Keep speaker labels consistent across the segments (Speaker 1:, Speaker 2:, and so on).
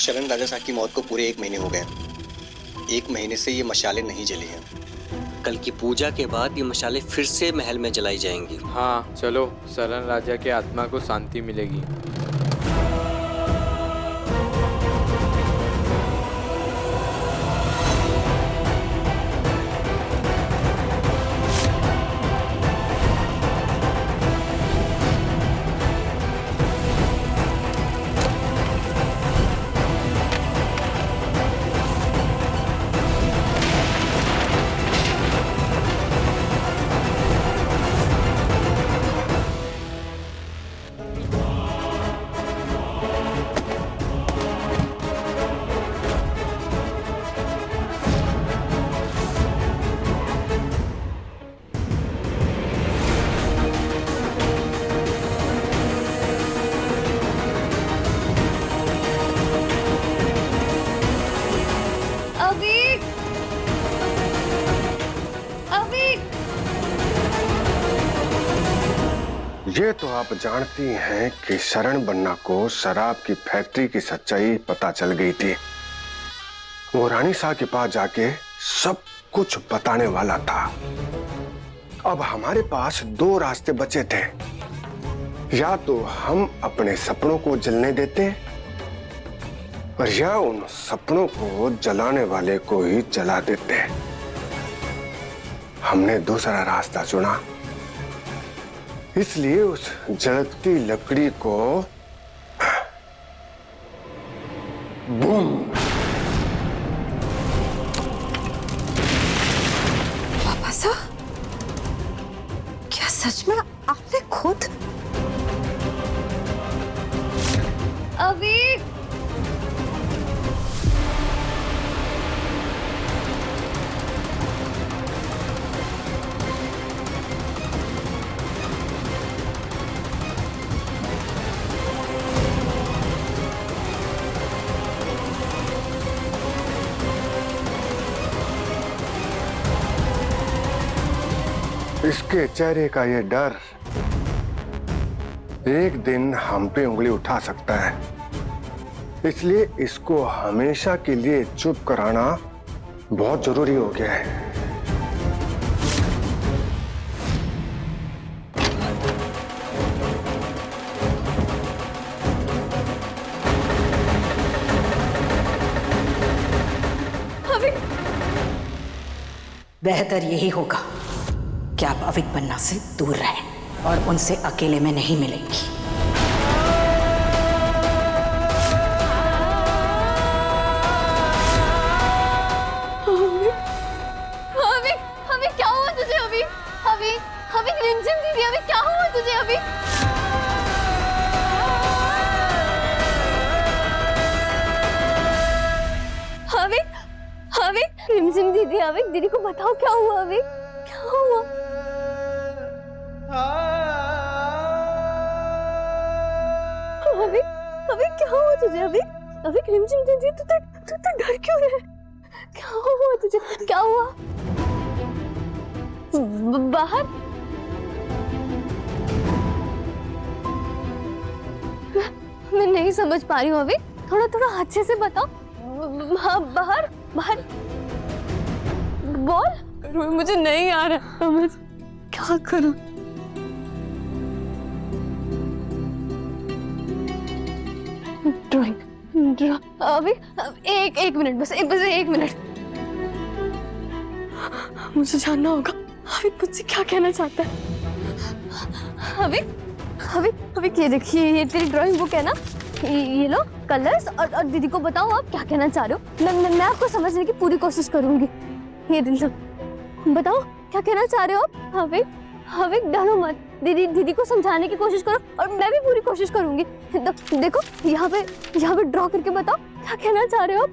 Speaker 1: शरण राजा साहब की मौत को पूरे 1 महीने हो गए। 1 महीने से ये मशालें नहीं जली हैं। कल की पूजा के बाद ये मशालें फिर से महल में जलाई जाएंगी।
Speaker 2: हाँ चलो, शरण राजा के आत्मा को शांति मिलेगी।
Speaker 3: ये तो आप जानती हैं कि शरण बन्ना को शराब की फैक्ट्री की सच्चाई पता चल गई थी। वो रानी साहब के पास जाके सब कुछ बताने वाला था। अब हमारे पास 2 रास्ते बचे थे, या तो हम अपने सपनों को जलने देते और या उन सपनों को जलाने वाले को ही जला देते। हमने दूसरा रास्ता चुना, इसलिए उस जलती लकड़ी को बूम।
Speaker 4: पापा साहब, क्या सच में आपने खुद?
Speaker 5: अभी
Speaker 3: इसके चेहरे का ये डर एक दिन हम पे उंगली उठा सकता है, इसलिए इसको हमेशा के लिए चुप कराना बहुत जरूरी हो गया है।
Speaker 4: बेहतर यही होगा कि आप अविक बन्ना से दूर रहें और उनसे अकेले में नहीं मिलेंगी।
Speaker 5: अभी क्या हुआ तुझे? अभी रिमझिम दीदी, अभी क्या हुआ तुझे? अभी रिमझिम दीदी, अभी दीदी को बताओ क्या हुआ? अभी क्या हुआ? अभी क्या हुआ तुझे? अभी रिमझिम दीदी, तू डर क्यों रहे? क्या हुआ तुझे? क्या हुआ? बाहर मैं नहीं समझ पा रही हूँ। अभी थोड़ा अच्छे से बताओ। बाहर बोल। मुझे नहीं आ रहा समझ, क्या करूं? ड्राइंग अभी एक मिनट, बस एक मिनट। मुझे जानना होगा अभी मुझसे क्या कहना चाहता है। अभी ये देखिए, ये तेरी ड्राइंग बुक है ना, ये लो कलर्स, और दीदी को बताओ आप क्या कहना चाह रहे हो। मैं आपको समझने की पूरी कोशिश करूंगी। ये लो, बताओ क्या कहना चाह रहे हो आप। अभी डरो मत, दीदी को समझाने की कोशिश करो, और मैं भी पूरी कोशिश करूंगी। देखो यहाँ पे ड्रॉ करके बताओ क्या कहना चाह रहे हो आप।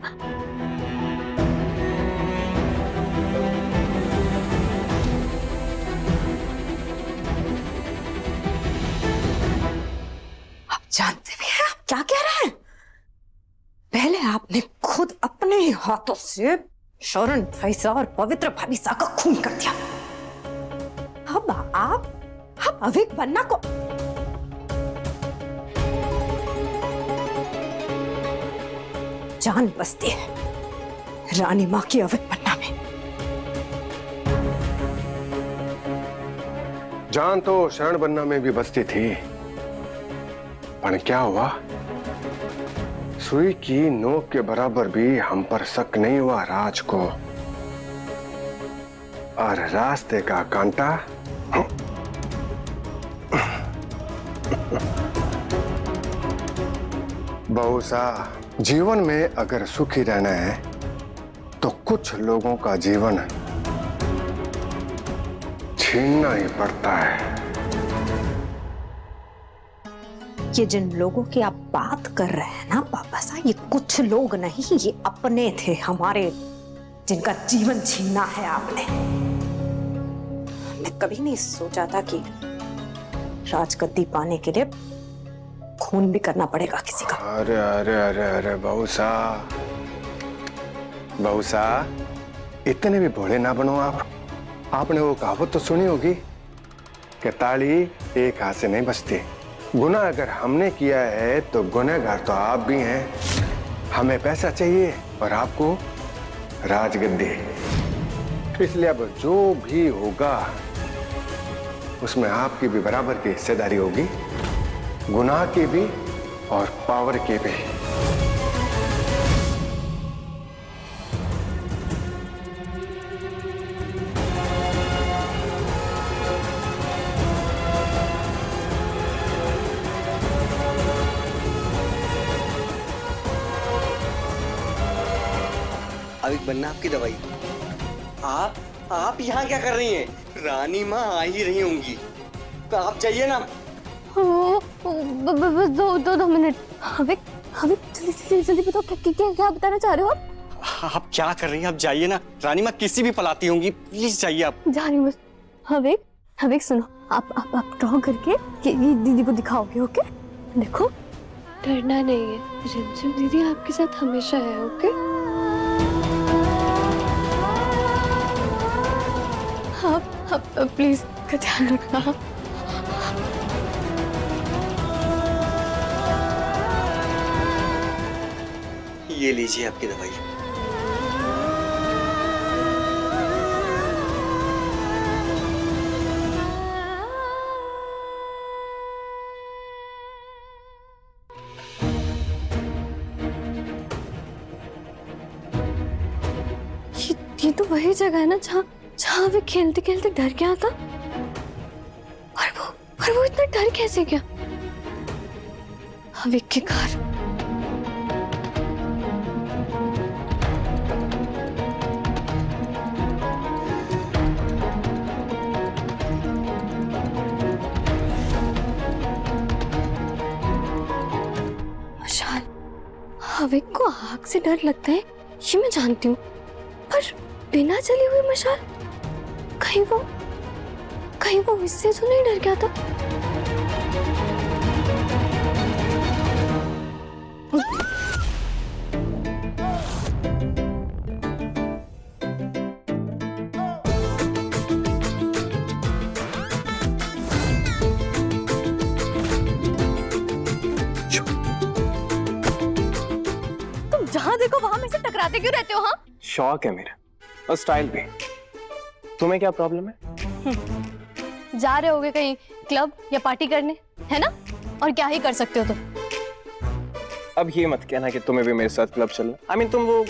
Speaker 4: आप जानते भी हैं आप क्या कह रहे हैं? पहले आपने खुद अपने ही हाथों से शरण फैसा और पवित्र भाविसा का खून कर दिया। अब आप अविक बन्ना को जान बसती है रानी माँ की अवध पन्ना में।
Speaker 3: जान तो शरण बनना में भी बसती थी, पर क्या हुआ? सुई की नोक के बराबर भी हम पर शक नहीं हुआ राज को, और रास्ते का कांटा बहुसा जीवन में अगर सुखी रहना है तो कुछ लोगों का जीवन छीनना ही पड़ता है।
Speaker 4: ये जिन लोगों की आप बात कर रहे हैं ना पापा साहब, ये कुछ लोग नहीं, ये अपने थे हमारे, जिनका जीवन छीना है आपने। मैं कभी नहीं सोचा था कि राजगद्दी पाने के लिए खून भी करना पड़ेगा किसी का।
Speaker 3: अरे अरे अरे अरे बहुसा, बहुसा इतने भी भोले ना बनो आप। आपने वो कहावत तो सुनी होगी कि ताली एक हाथ से नहीं बजती। गुनाह अगर हमने किया है तो गुनहगार तो आप भी हैं। हमें पैसा चाहिए और आपको राजगद्दी, इसलिए अब जो भी होगा उसमें आपकी भी बराबर की हिस्सेदारी होगी, गुनाह की भी और पावर की भी।
Speaker 1: अब एक बनना आपकी दवाई। आप यहाँ क्या कर रही हैं? रानी माँ आ ही रही होंगी, तो आप जाइए ना।
Speaker 5: बस दो मिनट। हविक जल्दी बताओ क्या बताना चाह रहे हो आप?
Speaker 1: आप क्या कर रही हैं? आप जाइए ना, रानी माँ किसी भी पलाती होंगी, प्लीज जाइए आप।
Speaker 5: जा रही हूँ। हविक सुनो, आप ड्रॉ करके ये दीदी को दिखाओगे, ओके? देखो, डरना नहीं है, रिमझिम दीदी आपके साथ हमेशा है, ओके? आप प्लीज का ध्यान रखना।
Speaker 1: ये लीजिए आपकी दवाई।
Speaker 5: ये तो वही जगह है ना जहाँ वे खेलते खेलते डर गया था। और वो इतना डर कैसे गया? हविक के घर। मशाल, हविक को आग से डर लगता है, ये मैं जानती हूँ, पर बिना जली हुई मशाल, कहीं वो इससे तो नहीं डर गया था? तुम जहां देखो वहां मेरे से टकराते क्यों रहते हो? हाँ,
Speaker 6: शौक है मेरा, और स्टाइल भी। तुम्हें क्या प्रॉब्लम है?
Speaker 5: जा रहे होगे कहीं क्लब या पार्टी करने, है ना? और क्या ही कर सकते हो तुम।
Speaker 6: अब ये मत कहना कि तुम्हें भी मेरे साथ क्लब चलना। I mean, तुम वो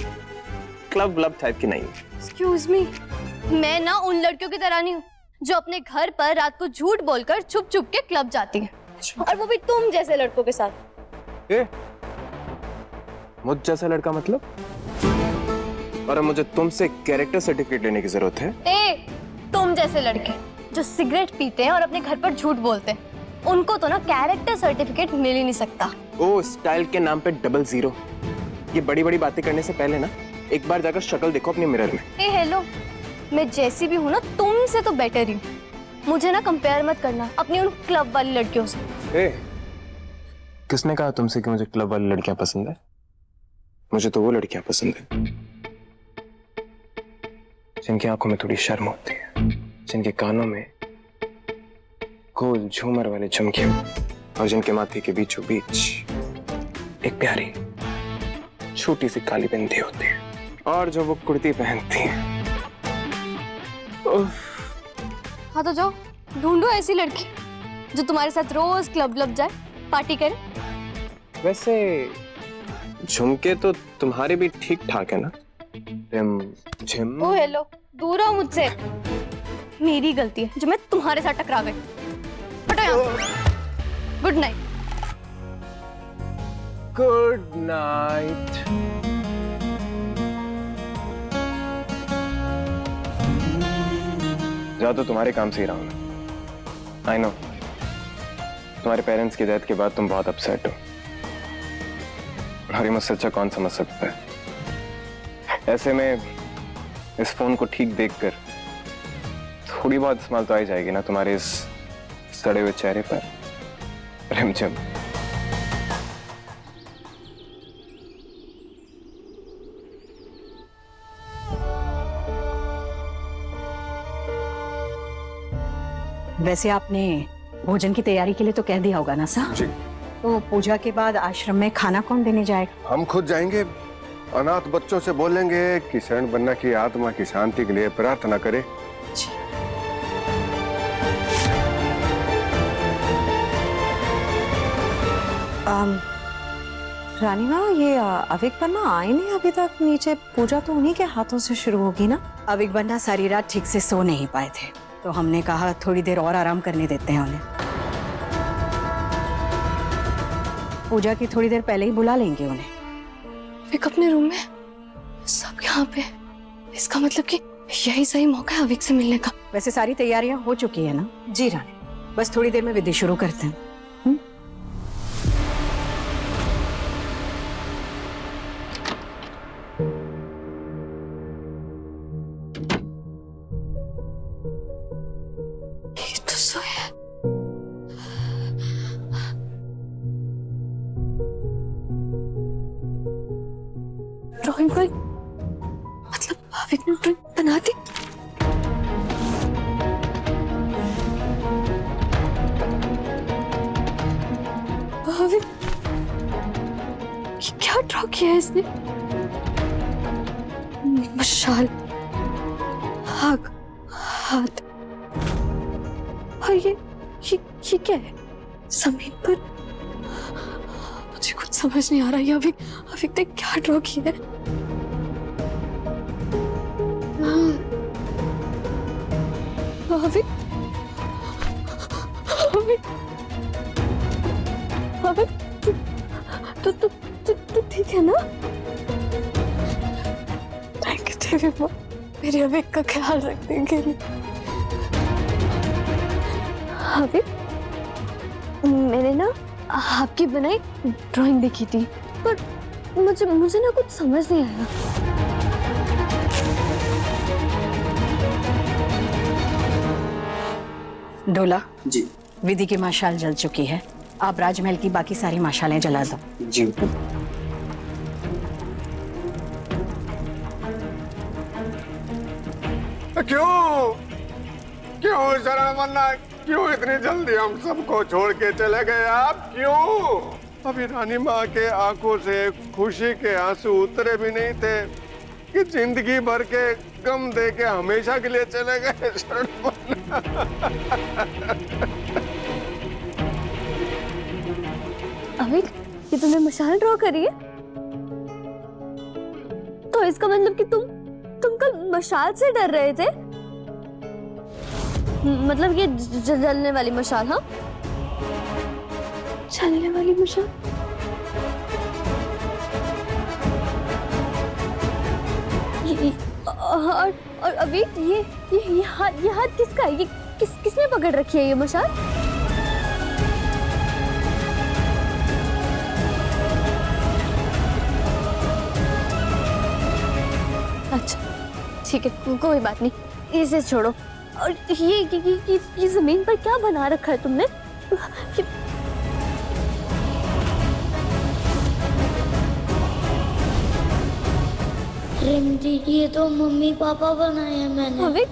Speaker 6: क्लब टाइप की नहीं हो।
Speaker 5: Excuse me, मैं ना उन लड़कियों की तरह नहीं हूँ जो अपने घर पर रात को झूठ बोलकर छुप छुप के क्लब जाती है, और वो भी तुम जैसे लड़कों के साथ।
Speaker 6: मुझ जैसा लड़का मतलब? और अब मुझे तुमसे कैरेक्टर सर्टिफिकेट लेने की जरूरत है?
Speaker 5: तुम जैसे लड़के जो सिगरेट पीते हैं और अपने घर पर झूठ बोलते हैं, उनको तो ना कैरेक्टर सर्टिफिकेट मिल ही नहीं सकता।
Speaker 6: ओ, स्टाइल के नाम पे 00। ये बड़ी बड़ी बातें करने से पहले ना एक बार जाकर शक्ल देखो अपने मिरर में।
Speaker 5: हेलो, मैं जैसी भी हूँ ना तुमसे तो बेटर ही हूँ। मुझे ना कंपेयर मत करना अपनी उन क्लब वाली लड़कियों से।
Speaker 6: किसने कहा तुमसे कि मुझे क्लब वाली लड़कियां पसंद है? मुझे तो वो लड़कियां पसंद है जिनकी आंखों में थोड़ी शर्म होती है, जिनके कानों में गोल झूमर वाले झुमके, और जिनके माथे के बीचों बीच एक प्यारी छोटी सी काली बिंदी होती है और जो वो कुर्ती पहनती है।
Speaker 5: हाँ तो जाओ ढूंढो ऐसी लड़की जो तुम्हारे साथ रोज क्लब क्लब जाए, पार्टी करे।
Speaker 6: वैसे झुमके तो तुम्हारे भी ठीक ठाक है ना? झिम
Speaker 5: ओ हेलो, दूर हो मुझसे। मेरी गलती है जो मैं तुम्हारे साथ टकरा गई। हटो यहाँ से। Good night.
Speaker 6: Good night. जा तो तुम्हारे काम से ही रहा हूं। आई नो तुम्हारे पेरेंट्स की डेथ के बाद तुम बहुत अपसेट हो। हरी मुझसे अच्छा कौन समझ सकता है? ऐसे में इस फोन को ठीक देखकर थोड़ी बहुत स्माइल तो आ ही जाएगी ना तुम्हारे इस सड़े हुए चेहरे पर। रिमझिम।
Speaker 7: वैसे आपने भोजन की तैयारी के लिए तो कह दिया होगा ना साहब?
Speaker 3: जी।
Speaker 7: तो पूजा के बाद आश्रम में खाना कौन देने जाएगा?
Speaker 3: हम खुद जाएंगे। अनाथ बच्चों से बोलेंगे कि शरण बन्ना की आत्मा की शांति के लिए प्रार्थना करे।
Speaker 4: रानी माँ, ये अविक बन्ना आए नहीं अभी तक नीचे। पूजा तो उन्हीं के हाथों से शुरू होगी ना?
Speaker 7: अविक बन्ना सारी रात ठीक से सो नहीं पाए थे, तो हमने कहा थोड़ी देर और आराम करने देते हैं उन्हें। पूजा की थोड़ी देर पहले ही बुला लेंगे उन्हें।
Speaker 5: अविक अपने रूम में, सब यहाँ पे। इसका मतलब कि यही सही मौका है अविक से मिलने का।
Speaker 7: वैसे सारी तैयारियां हो चुकी है ना?
Speaker 4: जी रानी।
Speaker 7: बस थोड़ी देर में विधि शुरू करते हैं।
Speaker 5: ये तो सोया। ड्राइंग कोई मतलब अविक ने ड्राइंग बना दी? अविक ये क्या ड्रॉ किया है इसने? मशाल, आग, हाथ, और ये क्या है जमीन पर? मुझे कुछ समझ नहीं आ रहा है। अविक ने क्या ड्रॉ किया है? अविक तू ठीक है ना? थैंक यू देवी माँ, मेरे अविक का ख्याल रखने के लिए। अविक, मैंने ना आपकी बनाई ड्राइंग देखी थी, पर मुझे ना कुछ समझ नहीं आया।
Speaker 7: डोला
Speaker 1: जी
Speaker 7: विधि की मशाल जल चुकी है। आप राजमहल की बाकी सारी मशालें जला दो।
Speaker 1: जी।
Speaker 3: क्यों क्यों शरण बन्ना, क्यों इतनी जल्दी हम सबको छोड़ के चले गए आप? क्यों? अभी रानी माँ के आंखों से खुशी के आंसू उतरे भी नहीं थे कि जिंदगी भर के गम दे के हमेशा के लिए चले गए। शरण बन्ना।
Speaker 5: अविक, ये तुमने मशाल ड्रॉ करी है? तो इसका मतलब कि तुम कल मशाल से डर रहे थे? मतलब ये जलने वाली मशाल? हाँ, जलने वाली मशाल। और अभी ये हाथ किसका है? ये किसने पकड़ रखी है ये मशाल? अच्छा ठीक है, कोई बात नहीं, इसे छोड़ो। और ये जमीन पर क्या बना रखा है तुमने?
Speaker 8: रिम दीदी, ये तो मम्मी पापा बनाए हैं मैंने।
Speaker 5: हविक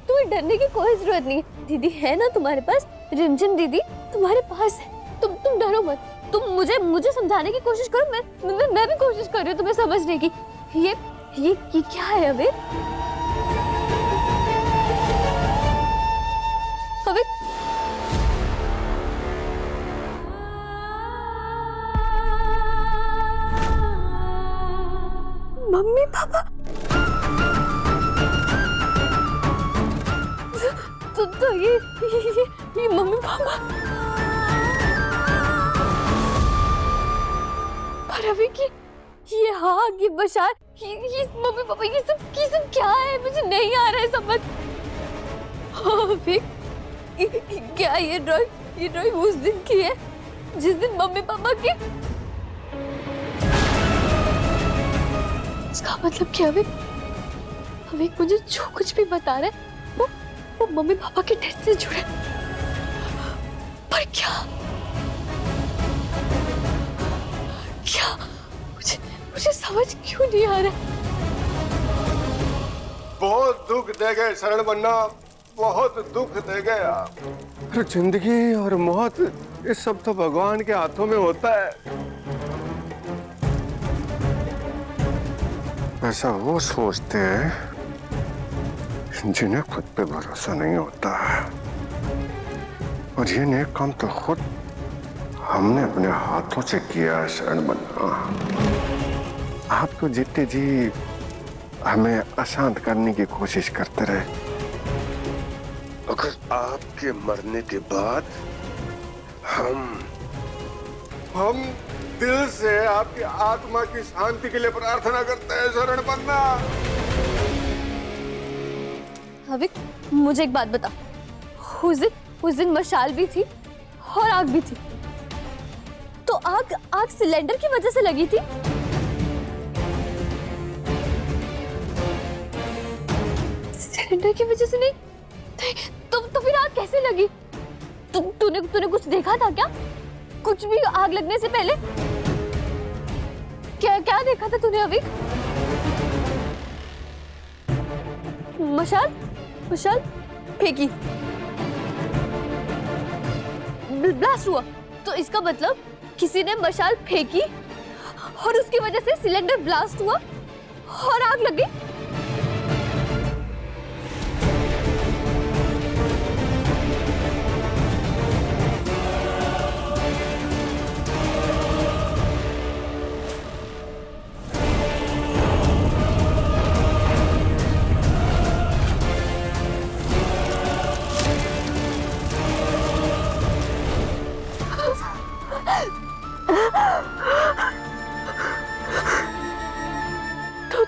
Speaker 5: तुम्हें डरने की कोई जरूरत नहीं है। दीदी है ना तुम्हारे पास, रिमझिम दीदी तुम्हारे पास है। तुम डरो मत। तुम मुझे समझाने की कोशिश करो, मैं भी कोशिश कर रही हूँ तुम्हें समझने की। ये क्या है अविक? अविक, मम्मी पापा, तो ये मम्मी पापा। पर अविक, ये आग, ये बशार, ये मम्मी पापा, ये सब क्या है? मुझे नहीं आ रहा है समझ। अविक, क्या ये ड्राइंग उस दिन की है जिस दिन मम्मी पापा की? इसका मतलब क्या? अविक मुझे जो कुछ भी बता रहे वो मम्मी पापा के डेथ से जुड़े। पर क्या मुझे समझ क्यों नहीं आ रहा?
Speaker 3: बहुत दुख दे गए शरण बन्ना, बहुत दुख दे गए आप। अरे जिंदगी और मौत, ये सब तो भगवान के हाथों में होता है। ऐसा वो सोचते हैं जिन्हें खुद पे भरोसा नहीं होता है। और ये नेक काम तो खुद हमने अपने हाथों से किया है शरण बन्ना। आप तो जितने जी हमें अशांत करने की कोशिश करते रहे। अगर आपके मरने के बाद हम दिल से आपकी आत्मा की शांति के लिए प्रार्थना करते हैं शरण बन्ना।
Speaker 5: अविक, मुझे एक बात बता, उस दिन मशाल भी थी और आग भी थी, तो आग सिलेंडर की वजह से लगी थी? सिलेंडर की वजह से नहीं तो फिर आग कैसे लगी? तूने कुछ देखा था क्या? कुछ भी आग लगने से पहले क्या देखा था तूने अविक? मशाल फेंकी, ब्लास्ट हुआ, तो इसका मतलब किसी ने मशाल फेंकी और उसकी वजह से सिलेंडर ब्लास्ट हुआ और आग लग गई।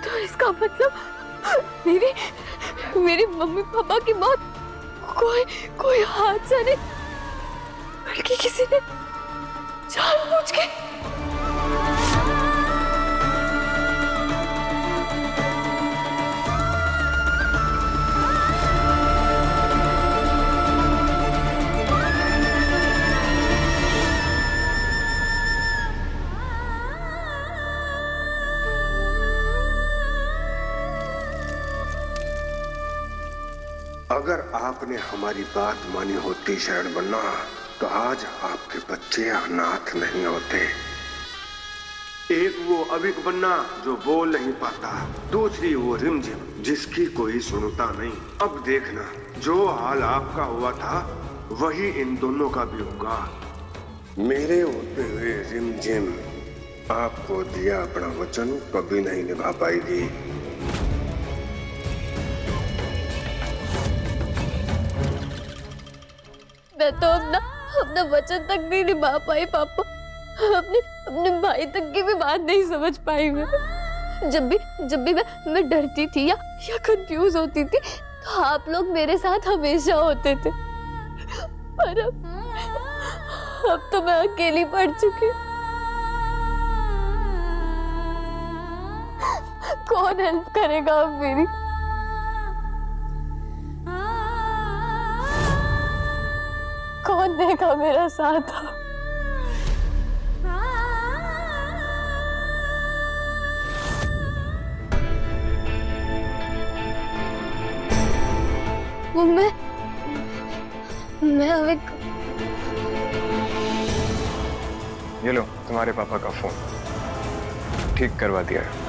Speaker 5: तो इसका मतलब मेरी मम्मी पापा की मौत कोई हादसा नहीं, बल्कि किसी ने जानबूझ के।
Speaker 3: अगर आपने हमारी बात मानी होती शरण बन्ना, तो आज आपके बच्चे अनाथ नहीं होते। एक वो अविक बन्ना जो बोल नहीं पाता, दूसरी वो रिमझिम जिसकी कोई सुनता नहीं। अब देखना, जो हाल आपका हुआ था वही इन दोनों का भी होगा। मेरे होते हुए रिमझिम आपको दिया अपना वचन कभी नहीं निभा पाएगी।
Speaker 5: मैं तो अपना वचन तक नहीं निभा पाई पापा। अपने भाई तक की भी बात नहीं समझ पाई मैं। जब भी मैं डरती थी या कंफ्यूज होती थी, तो आप लोग मेरे साथ हमेशा होते थे। पर अब तो मैं अकेली पड़ चुकी। कौन हेल्प करेगा अब मेरी? कौन देगा मेरा साथ? वो मैं
Speaker 6: ये लो तुम्हारे पापा का फोन, ठीक करवा दिया है।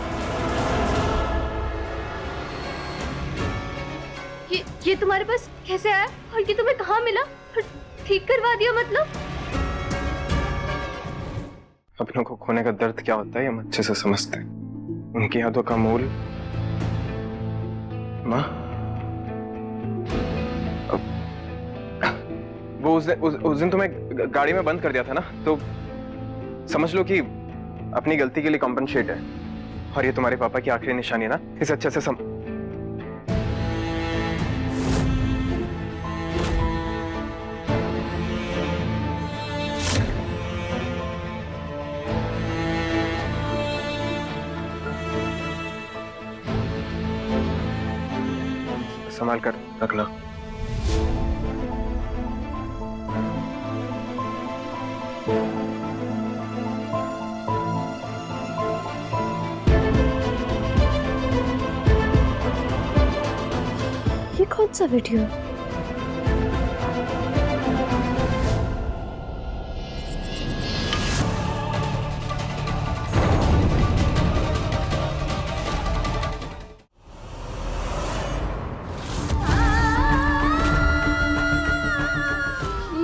Speaker 5: ये तुम्हारे पास कैसे आया और ये तुम्हें कहाँ मिला? ठीक करवा दिया मतलब?
Speaker 6: अपनों को खोने का दर्द क्या होता है हम अच्छे से समझते हैं। उनकी यादों का मूल माँ, वो उस दिन तुम्हें गाड़ी में बंद कर दिया था ना, तो समझ लो कि अपनी गलती के लिए कॉम्पनसेट है। और ये तुम्हारे पापा की आखिरी निशानी है ना, इसे अच्छे से संभाल कर रखना।
Speaker 5: ये कौन सा वीडियो है?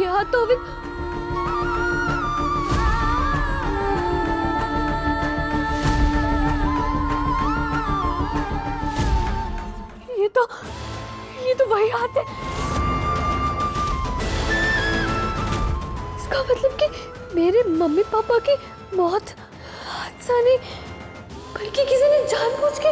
Speaker 5: यहाँ तो अभी ये तो वही हाथ है। इसका मतलब कि मेरे मम्मी पापा की मौत हादसा नहीं बल्कि किसी ने जानबूझ के